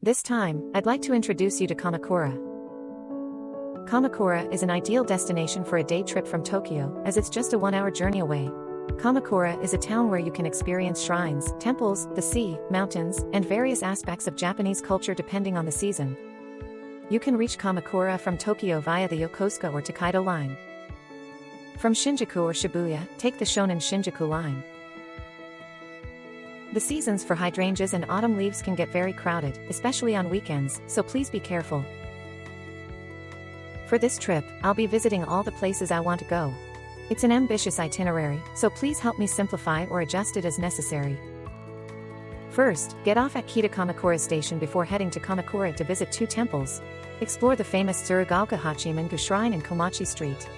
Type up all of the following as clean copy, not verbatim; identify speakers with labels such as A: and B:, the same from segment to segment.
A: This time, I'd like to introduce you to Kamakura. Kamakura is an ideal destination for a day trip from Tokyo, as it's just a 1-hour journey away. Kamakura is a town where you can experience shrines, temples, the sea, mountains, and various aspects of Japanese culture depending on the season. You can reach Kamakura from Tokyo via the Yokosuka or Tokaido line. From Shinjuku or Shibuya, take the Shonan Shinjuku line. The seasons for hydrangeas and autumn leaves can get very crowded, especially on weekends, so please be careful. For this trip, I'll be visiting all the places I want to go. It's an ambitious itinerary, so please help me simplify or adjust it as necessary. First, get off at Kamakura Station before heading to Kamakura to visit 2 temples. Explore the famous Tsurugaoka Hachimangu Shrine and Komachi Street.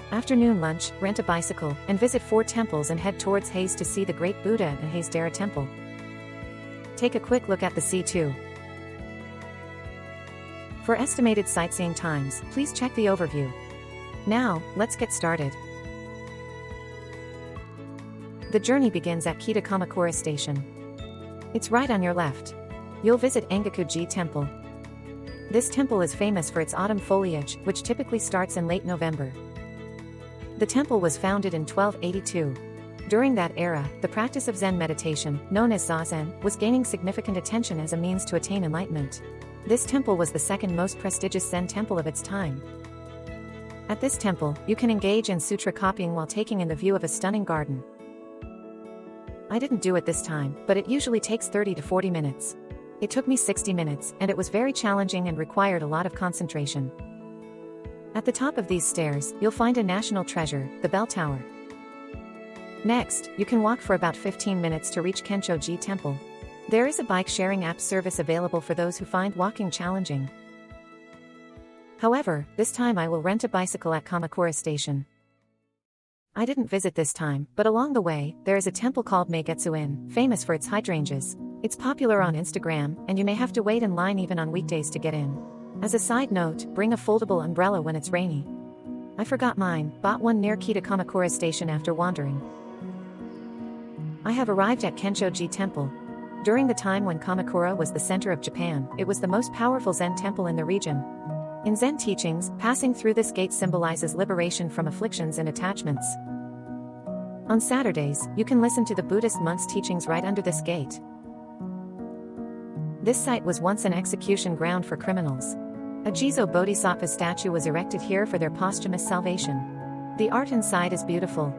A: Afternoon lunch, rent a bicycle, and visit 4 temples and head towards Hase to see the Great Buddha and Hasedera Temple. Take a quick look at the sea too. For estimated sightseeing times, please check the overview. Now, let's get started. The journey begins at Kamakura Station. It's right on your left. You'll visit Engaku-ji Temple. This temple is famous for its autumn foliage, which typically starts in late November. The temple was founded in 1282. During that era, the practice of Zen meditation, known as Zazen, was gaining significant attention as a means to attain enlightenment. This temple was the second most prestigious Zen temple of its time. At this temple, you can engage in sutra copying while taking in the view of a stunning garden. I didn't do it this time, but it usually takes 30 to 40 minutes. It took me 60 minutes, and it was very challenging and required a lot of concentration. At the top of these stairs, you'll find a national treasure, the bell tower. Next, you can walk for about 15 minutes to reach Kencho-ji Temple. There is a bike-sharing app service available for those who find walking challenging. However, this time I will rent a bicycle at Kamakura Station. I didn't visit this time, but along the way, there is a temple called Meigetsu-in, famous for its hydrangeas. It's popular on Instagram, and you may have to wait in line even on weekdays to get in. As a side note, bring a foldable umbrella when it's rainy. I forgot mine, bought one near Kamakura Station after wandering. I have arrived at Kencho-ji Temple. During the time when Kamakura was the center of Japan, it was the most powerful Zen temple in the region. In Zen teachings, passing through this gate symbolizes liberation from afflictions and attachments. On Saturdays, you can listen to the Buddhist monks' teachings right under this gate. This site was once an execution ground for criminals. A Jizo Bodhisattva statue was erected here for their posthumous salvation. The art inside is beautiful.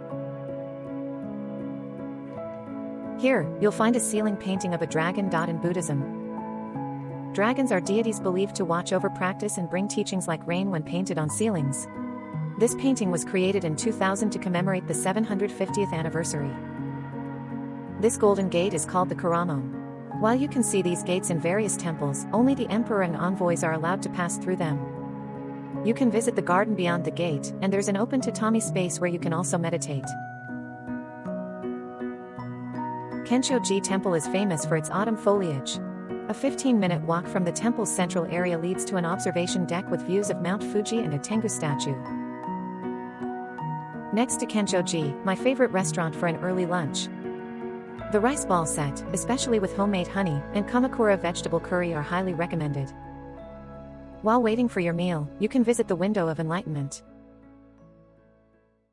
A: Here, you'll find a ceiling painting of a dragon. In Buddhism, dragons are deities believed to watch over practice and bring teachings like rain when painted on ceilings. This painting was created in 2000 to commemorate the 750th anniversary. This golden gate is called the Kuramon. While you can see these gates in various temples, only the emperor and envoys are allowed to pass through them. You can visit the garden beyond the gate, and there's an open tatami space where you can also meditate. Kencho-ji Temple is famous for its autumn foliage. A 15-minute walk from the temple's central area leads to an observation deck with views of Mount Fuji and a Tengu statue. Next to Kencho-ji, my favorite restaurant for an early lunch. The rice ball set, especially with homemade honey, and Kamakura vegetable curry are highly recommended. While waiting for your meal, you can visit the Window of Enlightenment.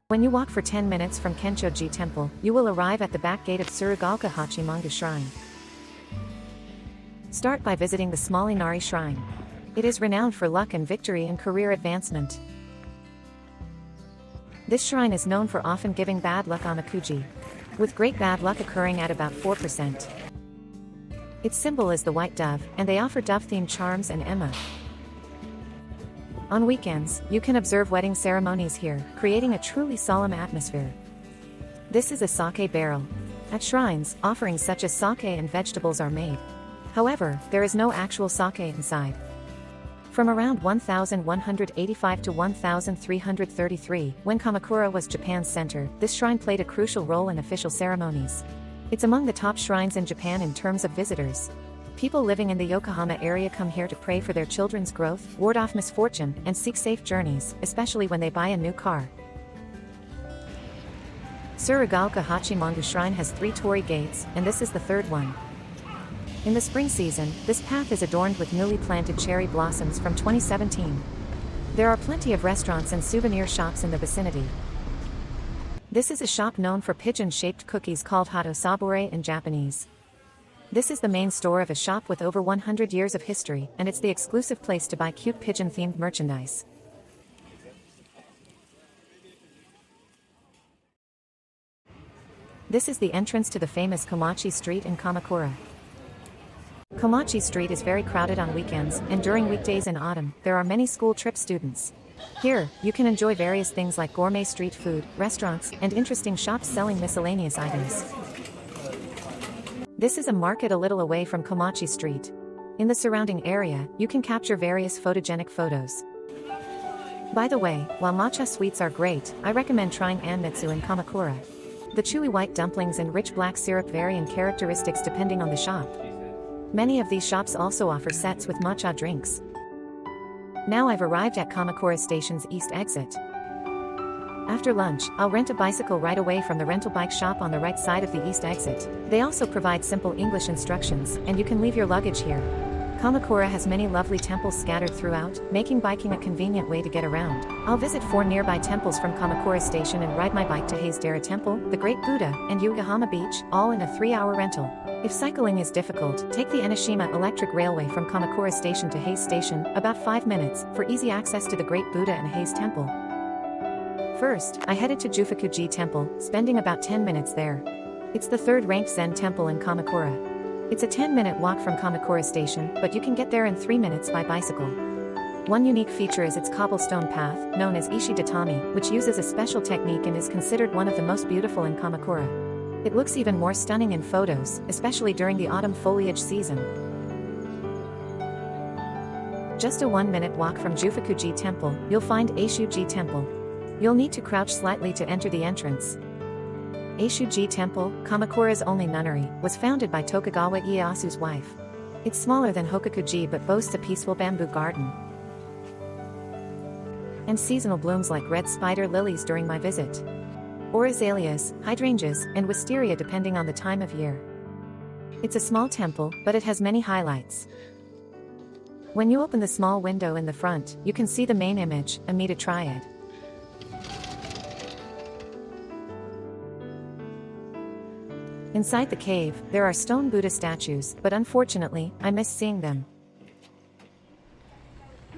A: When you walk for 10 minutes from Kencho-ji Temple, you will arrive at the back gate of Tsurugaoka Hachimangu Shrine. Start by visiting the small Inari Shrine. It is renowned for luck and victory and career advancement. This shrine is known for often giving bad luck on Amakuji, with great bad luck occurring at about 4%. Its symbol is the white dove, and they offer dove-themed charms and emma. On weekends, you can observe wedding ceremonies here, creating a truly solemn atmosphere. This is a sake barrel. At shrines, offerings such as sake and vegetables are made. However, there is no actual sake inside. From around 1185 to 1333, when Kamakura was Japan's center, this shrine played a crucial role in official ceremonies. It's among the top shrines in Japan in terms of visitors. People living in the Yokohama area come here to pray for their children's growth, ward off misfortune, and seek safe journeys, especially when they buy a new car. Tsurugaoka Hachimangu Shrine has 3 torii gates, and this is the third one. In the spring season, this path is adorned with newly planted cherry blossoms from 2017. There are plenty of restaurants and souvenir shops in the vicinity. This is a shop known for pigeon-shaped cookies called Hatosabure in Japanese. This is the main store of a shop with over 100 years of history, and it's the exclusive place to buy cute pigeon-themed merchandise. This is the entrance to the famous Komachi Street in Kamakura. Komachi Street is very crowded on weekends, and during weekdays in autumn, there are many school trip students. Here, you can enjoy various things like gourmet street food, restaurants, and interesting shops selling miscellaneous items. This is a market a little away from Komachi Street. In the surrounding area, you can capture various photogenic photos. By the way, while matcha sweets are great, I recommend trying anmitsu in Kamakura. The chewy white dumplings and rich black syrup vary in characteristics depending on the shop. Many of these shops also offer sets with matcha drinks. Now I've arrived at Kamakura Station's east exit. After lunch, I'll rent a bicycle right away from the rental bike shop on the right side of the east exit. They also provide simple English instructions, and you can leave your luggage here. Kamakura has many lovely temples scattered throughout, making biking a convenient way to get around. I'll visit 4 nearby temples from Kamakura Station and ride my bike to Hasedera Temple, the Great Buddha, and Yokohama Beach, all in a 3-hour rental. If cycling is difficult, take the Enoshima Electric Railway from Kamakura Station to Hase Station, about 5 minutes, for easy access to the Great Buddha and Hase Temple. First, I headed to Jufukuji Temple, spending about 10 minutes there. It's the 3rd-ranked Zen temple in Kamakura. It's a 10-minute walk from Kamakura Station, but you can get there in 3 minutes by bicycle. One unique feature is its cobblestone path, known as Ishi-Datami, which uses a special technique and is considered one of the most beautiful in Kamakura. It looks even more stunning in photos, especially during the autumn foliage season. Just a 1-minute walk from Jufukuji Temple, you'll find Eishuji Temple. You'll need to crouch slightly to enter the entrance. Eishuji Temple, Kamakura's only nunnery, was founded by Tokugawa Ieyasu's wife. It's smaller than Hokakuji but boasts a peaceful bamboo garden and seasonal blooms like red spider lilies during my visit, or azaleas, hydrangeas, and wisteria depending on the time of year. It's a small temple, but it has many highlights. When you open the small window in the front, you can see the main image, Amida Triad. Inside the cave, there are stone Buddha statues, but unfortunately, I missed seeing them.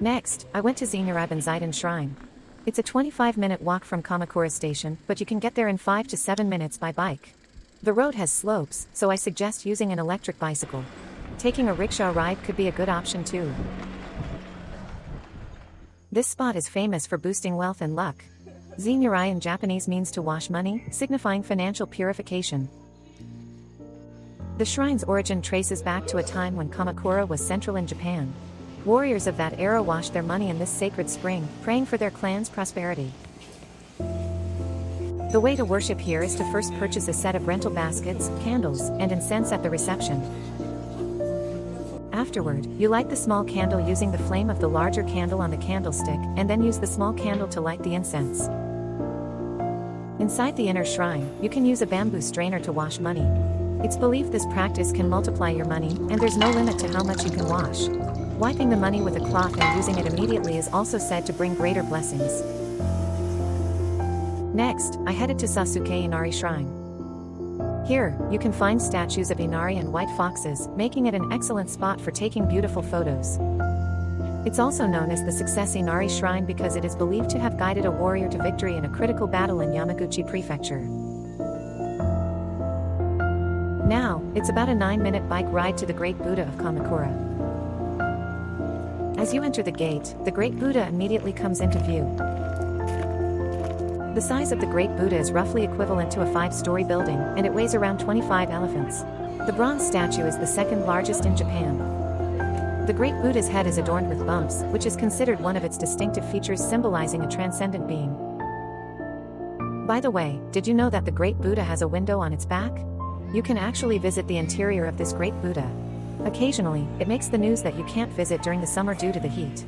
A: Next, I went to Benten Shrine. It's a 25-minute walk from Kamakura Station, but you can get there in 5 to 7 minutes by bike. The road has slopes, so I suggest using an electric bicycle. Taking a rickshaw ride could be a good option too. This spot is famous for boosting wealth and luck. Zenrai in Japanese means to wash money, signifying financial purification. The shrine's origin traces back to a time when Kamakura was central in Japan. Warriors of that era washed their money in this sacred spring, praying for their clan's prosperity. The way to worship here is to first purchase a set of rental baskets, candles, and incense at the reception. Afterward, you light the small candle using the flame of the larger candle on the candlestick, and then use the small candle to light the incense. Inside the inner shrine, you can use a bamboo strainer to wash money. It's believed this practice can multiply your money, and there's no limit to how much you can wash. Wiping the money with a cloth and using it immediately is also said to bring greater blessings. Next, I headed to Sasuke Inari Shrine. Here, you can find statues of Inari and white foxes, making it an excellent spot for taking beautiful photos. It's also known as the Success Inari Shrine because it is believed to have guided a warrior to victory in a critical battle in Yamaguchi Prefecture. Now, it's about a 9-minute bike ride to the Great Buddha of Kamakura. As you enter the gate, the Great Buddha immediately comes into view. The size of the Great Buddha is roughly equivalent to a 5-story building, and it weighs around 25 elephants. The bronze statue is the 2nd largest in Japan. The Great Buddha's head is adorned with bumps, which is considered one of its distinctive features symbolizing a transcendent being. By the way, did you know that the Great Buddha has a window on its back? You can actually visit the interior of this Great Buddha. Occasionally, it makes the news that you can't visit during the summer due to the heat.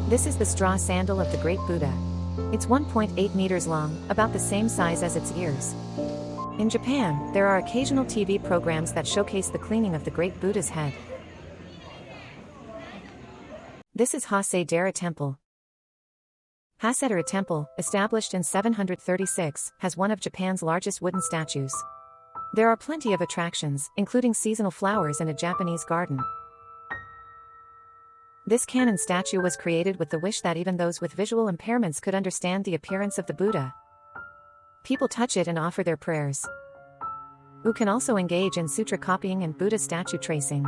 A: This is the straw sandal of the Great Buddha. It's 1.8 meters long, about the same size as its ears. In Japan, there are occasional TV programs that showcase the cleaning of the Great Buddha's head. This is Hasedera Temple. Hasedera Temple, established in 736, has one of Japan's largest wooden statues. There are plenty of attractions, including seasonal flowers and a Japanese garden. This Kannon statue was created with the wish that even those with visual impairments could understand the appearance of the Buddha. People touch it and offer their prayers. You can also engage in sutra copying and Buddha statue tracing.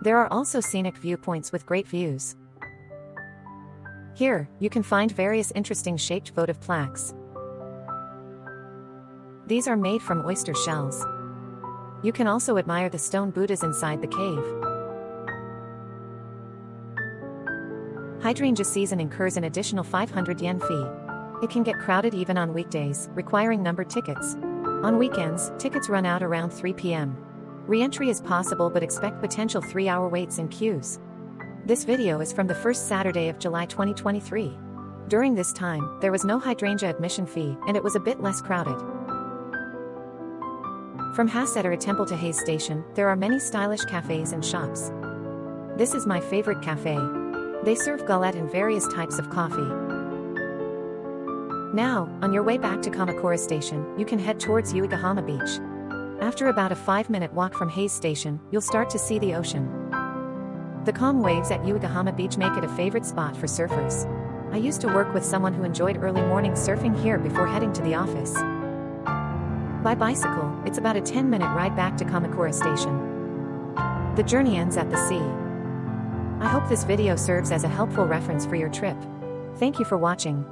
A: There are also scenic viewpoints with great views. Here, you can find various interesting shaped votive plaques. These are made from oyster shells. You can also admire the stone Buddhas inside the cave. Hydrangea season incurs an additional 500 yen fee. It can get crowded even on weekdays, requiring numbered tickets. On weekends, tickets run out around 3 p.m. Re-entry is possible, but expect potential 3-hour waits in queues. This video is from the first Saturday of July 2023. During this time, there was no hydrangea admission fee, and it was a bit less crowded. From Hasedera Temple to Hase Station, there are many stylish cafes and shops. This is my favorite cafe. They serve galette and various types of coffee. Now, on your way back to Kamakura Station, you can head towards Yunishigawa Beach. After about a 5-minute walk from Hase Station, you'll start to see the ocean. The calm waves at Yunishigawa Beach make it a favorite spot for surfers. I used to work with someone who enjoyed early morning surfing here before heading to the office. By bicycle, it's about a 10-minute ride back to Kamakura Station. The journey ends at the sea. I hope this video serves as a helpful reference for your trip. Thank you for watching.